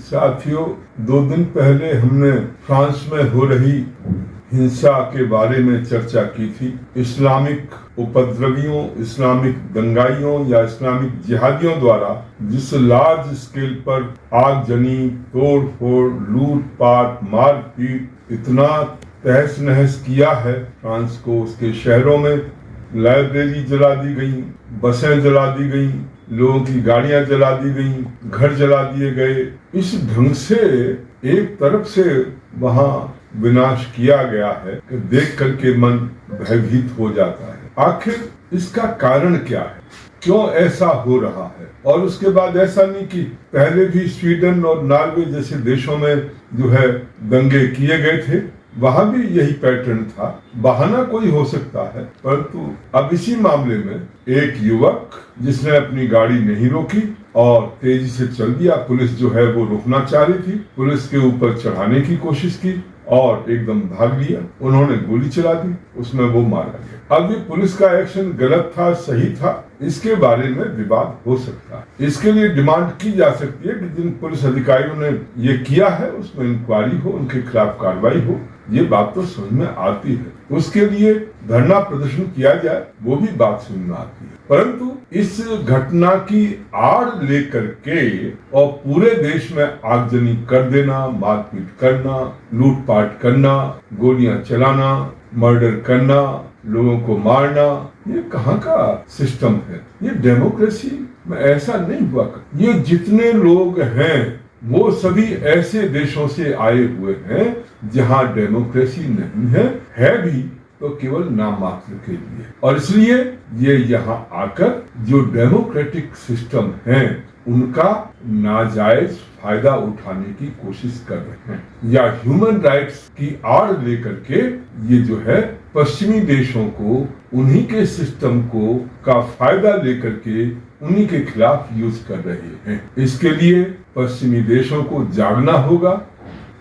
साथियों, 2 दिन पहले हमने फ्रांस में हो रही हिंसा के बारे में चर्चा की थी। इस्लामिक उपद्रवियों, इस्लामिक दंगाइयों या इस्लामिक जिहादियों द्वारा जिस लार्ज स्केल पर आगजनी, तोड़ फोड़, लूटपाट, मारपीट, इतना तहस नहस किया है फ्रांस को, उसके शहरों में लाइब्रेरी जला दी गई, बसें जला दी गई, लोगों की गाड़ियां जला दी गई, घर जला दिए गए। इस ढंग से एक तरफ से वहां विनाश किया गया है कि देख करके मन भयभीत हो जाता है। आखिर इसका कारण क्या है? क्यों ऐसा हो रहा है? और उसके बाद ऐसा नहीं कि पहले भी स्वीडन और नॉर्वे जैसे देशों में जो है दंगे किए गए थे, वहां भी यही पैटर्न था। बहाना कोई हो सकता है, परंतु अब इसी मामले में एक युवक जिसने अपनी गाड़ी नहीं रोकी और तेजी से चल दिया, पुलिस जो है वो रोकना चाह रही थी, पुलिस के ऊपर चढ़ाने की कोशिश की और एकदम भाग लिया। उन्होंने गोली चला दी, उसमें वो मारा गया। अब ये पुलिस का एक्शन गलत था, सही था, इसके बारे में विवाद हो सकता है। इसके लिए डिमांड की जा सकती है कि जिन पुलिस अधिकारियों ने ये किया है उसमें इंक्वायरी हो, उनके खिलाफ कार्रवाई हो। ये बात तो समझ में आती है। उसके लिए धरना प्रदर्शन किया जाए, वो भी बात समझ में आती है। परंतु इस घटना की आड़ लेकर के और पूरे देश में आगजनी कर देना, मारपीट करना, लूटपाट करना, गोलियां चलाना, मर्डर करना, लोगों को मारना, ये कहाँ का सिस्टम है? ये डेमोक्रेसी में ऐसा नहीं हुआ। ये जितने लोग हैं वो सभी ऐसे देशों से आए हुए हैं जहां डेमोक्रेसी नहीं है भी तो केवल नाम मात्र के लिए। और इसलिए ये यहाँ आकर जो डेमोक्रेटिक सिस्टम है उनका नाजायज फायदा उठाने की कोशिश कर रहे हैं, या ह्यूमन राइट्स की आड़ लेकर के ये जो है पश्चिमी देशों को, उन्हीं के सिस्टम को का फायदा लेकर के उन्हीं के खिलाफ यूज कर रहे हैं। इसके लिए पश्चिमी देशों को जागना होगा।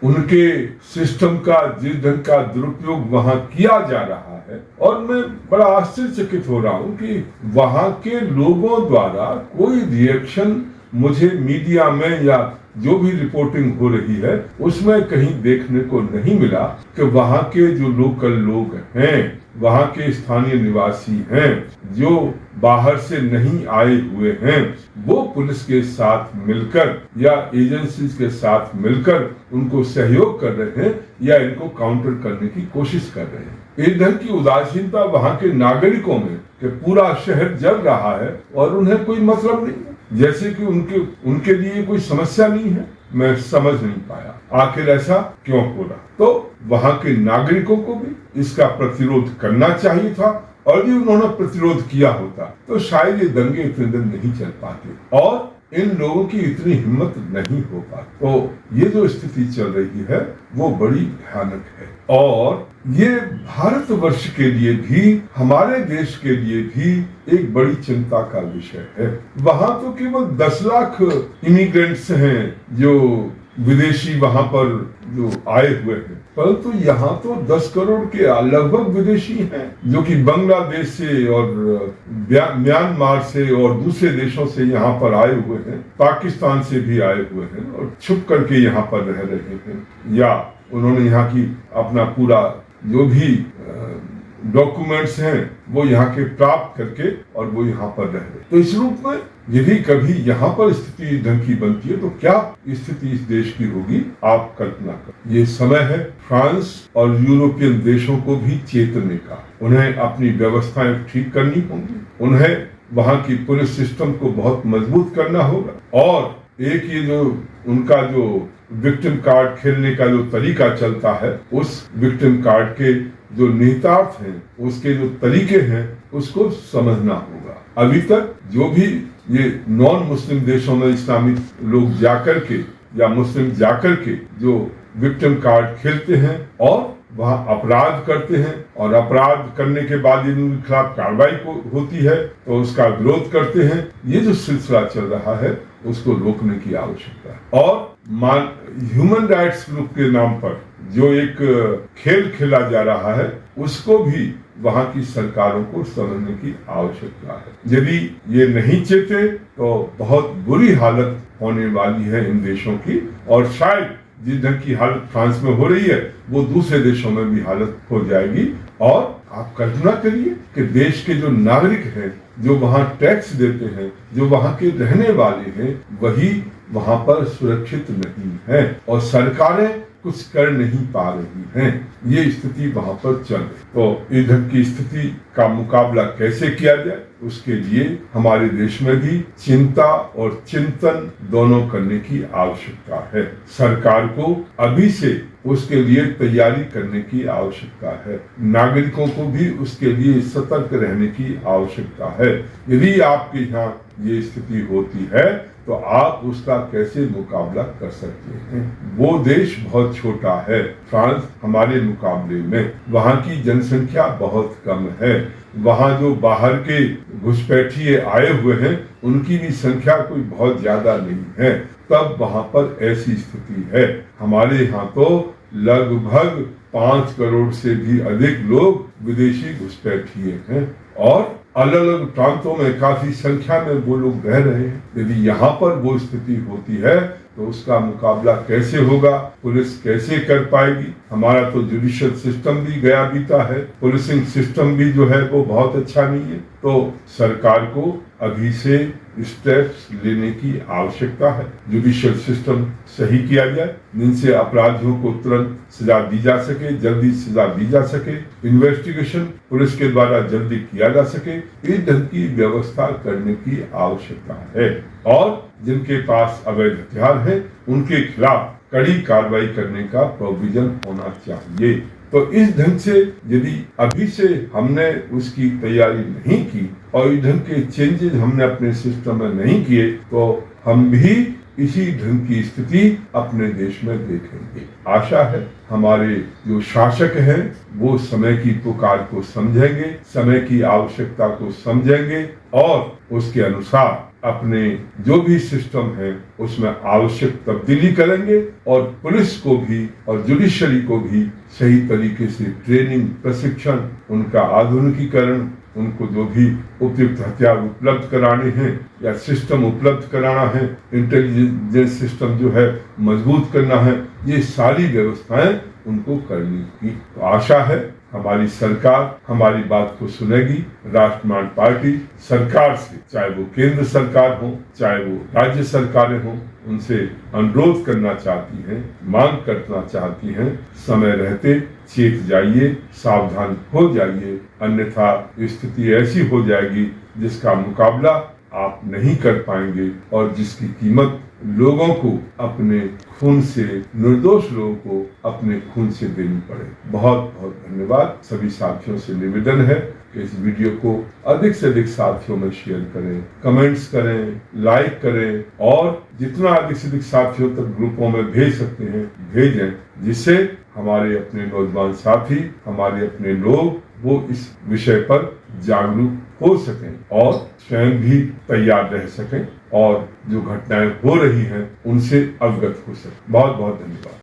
उनके सिस्टम का जिस ढंग का दुरुपयोग वहां किया जा रहा है, और मैं बड़ा आश्चर्यचकित हो रहा हूं कि वहां के लोगों द्वारा कोई रिएक्शन मुझे मीडिया में या जो भी रिपोर्टिंग हो रही है उसमें कहीं देखने को नहीं मिला कि वहां के जो लोकल लोग हैं, वहां के स्थानीय निवासी हैं, जो बाहर से नहीं आए हुए हैं, वो पुलिस के साथ मिलकर या एजेंसीज के साथ मिलकर उनको सहयोग कर रहे हैं या इनको काउंटर करने की कोशिश कर रहे हैं। इस ढंग की उदासीनता वहां के नागरिकों में कि पूरा शहर जल रहा है और उन्हें कोई मतलब नहीं है, जैसे कि उनके लिए कोई समस्या नहीं है, मैं समझ नहीं पाया आखिर ऐसा क्यों हो रहा। तो वहां के नागरिकों को भी इसका प्रतिरोध करना चाहिए था, और यदि उन्होंने प्रतिरोध किया होता तो शायद ये दंगे इतने दिन नहीं चल पाते और इन लोगों की इतनी हिम्मत नहीं हो पाती। तो ये जो स्थिति चल रही है वो बड़ी भयानक है, और ये भारतवर्ष के लिए भी, हमारे देश के लिए भी एक बड़ी चिंता का विषय है। वहां तो केवल 10 लाख इमिग्रेंट्स हैं जो विदेशी वहां पर जो आए हुए हैं, परंतु यहाँ तो 10 करोड़ के लगभग विदेशी हैं जो कि बांग्लादेश से और म्यांमार से और दूसरे देशों से यहाँ पर आए हुए हैं, पाकिस्तान से भी आए हुए हैं और छुप करके यहाँ पर रह रहे हैं, या उन्होंने यहाँ की अपना पूरा जो भी डॉक्यूमेंट्स हैं वो यहाँ के प्राप्त करके और वो यहाँ पर रह रहे। तो इस रूप में यदि कभी यहाँ पर स्थिति ढंग की बनती है तो क्या स्थिति इस देश की होगी, आप कल्पना कर। ये समय है फ्रांस और यूरोपियन देशों को भी चेतने का। उन्हें अपनी व्यवस्थाएं ठीक करनी होंगी, उन्हें वहाँ की पुलिस सिस्टम को बहुत मजबूत करना होगा, और एक ये जो उनका जो विक्टिम कार्ड खेलने का जो तरीका चलता है, उस विक्टिम कार्ड के जो निहितार्थ हैं, उसके जो तरीके हैं, उसको समझना होगा। अभी तक जो भी ये नॉन मुस्लिम देशों में इस्लामिक लोग जाकर के या मुस्लिम जाकर के जो विक्टिम कार्ड खेलते हैं और वहाँ अपराध करते हैं, और अपराध करने के बाद यदि उनके खिलाफ कार्रवाई होती है तो उसका विरोध करते हैं, ये जो सिलसिला चल रहा है उसको रोकने की आवश्यकता है। और ह्यूमन राइट्स ग्रुप के नाम पर जो एक खेल खेला जा रहा है उसको भी वहां की सरकारों को समझने की आवश्यकता है। यदि ये नहीं चेते तो बहुत बुरी हालत होने वाली है इन देशों की, और शायद जिस ढंग की हालत फ्रांस में हो रही है वो दूसरे देशों में भी हालत हो जाएगी। और आप कल्पना करिए कि देश के जो नागरिक हैं, जो वहां टैक्स देते हैं, जो वहां के रहने वाले हैं, वही वहां पर सुरक्षित नहीं है और सरकारें कुछ कर नहीं पा रही हैं। ये स्थिति वहां पर चल रही। तो इस ढंग की स्थिति का मुकाबला कैसे किया जाए, उसके लिए हमारे देश में भी चिंता और चिंतन दोनों करने की आवश्यकता है। सरकार को अभी से उसके लिए तैयारी करने की आवश्यकता है। नागरिकों को भी उसके लिए सतर्क रहने की आवश्यकता है। यदि आपके यहाँ ये स्थिति होती है तो आप उसका कैसे मुकाबला कर सकते हैं। वो देश बहुत छोटा है, फ्रांस हमारे मुकाबले में, वहाँ की जनसंख्या बहुत कम है, वहाँ जो बाहर के घुसपैठिए आए हुए हैं उनकी भी संख्या कोई बहुत ज्यादा नहीं है, तब वहाँ पर ऐसी स्थिति है। हमारे यहाँ तो लगभग 5 करोड़ से भी अधिक लोग विदेशी घुसपैठिए हैं और अलग अलग प्रांतों में काफी संख्या में वो लोग रह रहे हैं। यदि यहाँ पर वो स्थिति होती है तो उसका मुकाबला कैसे होगा, पुलिस कैसे कर पाएगी। हमारा तो जुडिशियल सिस्टम भी गया बीता है, पुलिसिंग सिस्टम भी जो है वो बहुत अच्छा नहीं है। तो सरकार को अभी से स्टेप्स लेने की आवश्यकता है। जुडिशियल सिस्टम सही किया जाए, जिनसे अपराधियों को तुरंत सजा दी जा सके, जल्दी सजा दी जा सके, इन्वेस्टिगेशन पुलिस के द्वारा जल्दी किया जा सके, इस ढंग की व्यवस्था करने की आवश्यकता है। और जिनके पास अवैध हथियार है उनके खिलाफ कड़ी कार्रवाई करने का प्रोविजन होना चाहिए। तो इस ढंग से यदि अभी से हमने उसकी तैयारी नहीं की और इस ढंग के चेंजेस हमने अपने सिस्टम में नहीं किए तो हम भी इसी ढंग की स्थिति अपने देश में देखेंगे। आशा है हमारे जो शासक हैं वो समय की पुकार को समझेंगे, समय की आवश्यकता को समझेंगे और उसके अनुसार अपने जो भी सिस्टम है उसमें आवश्यक तब्दीली करेंगे और पुलिस को भी और जुडिशरी को भी सही तरीके से ट्रेनिंग, प्रशिक्षण, उनका आधुनिकीकरण, उनको जो भी उपयुक्त हथियार उपलब्ध कराने हैं या सिस्टम उपलब्ध कराना है, इंटेलिजेंस सिस्टम जो है मजबूत करना है, ये सारी व्यवस्थाएं उनको करनी की। तो आशा है हमारी सरकार हमारी बात को सुनेगी। राष्ट्रवादी पार्टी सरकार से, चाहे वो केंद्र सरकार हो चाहे वो राज्य सरकारें हो, उनसे अनुरोध करना चाहती हैं, मांग करना चाहती हैं, समय रहते चेत जाइए, सावधान हो जाइए, अन्यथा स्थिति ऐसी हो जाएगी जिसका मुकाबला आप नहीं कर पाएंगे और जिसकी कीमत लोगों को अपने खून से, निर्दोष लोगों को अपने खून से देनी पड़े। बहुत बहुत धन्यवाद। सभी साथियों से निवेदन है कि इस वीडियो को अधिक से अधिक साथियों में शेयर करें, कमेंट्स करें, लाइक करें और जितना अधिक से अधिक साथियों तक ग्रुपों में भेज सकते हैं भेजें, जिससे हमारे अपने नौजवान साथी, हमारे अपने लोग वो इस विषय पर जागरूक हो सकें और स्वयं भी तैयार रह सकें और जो घटनाएं हो रही हैं उनसे अवगत हो सकें। बहुत बहुत धन्यवाद।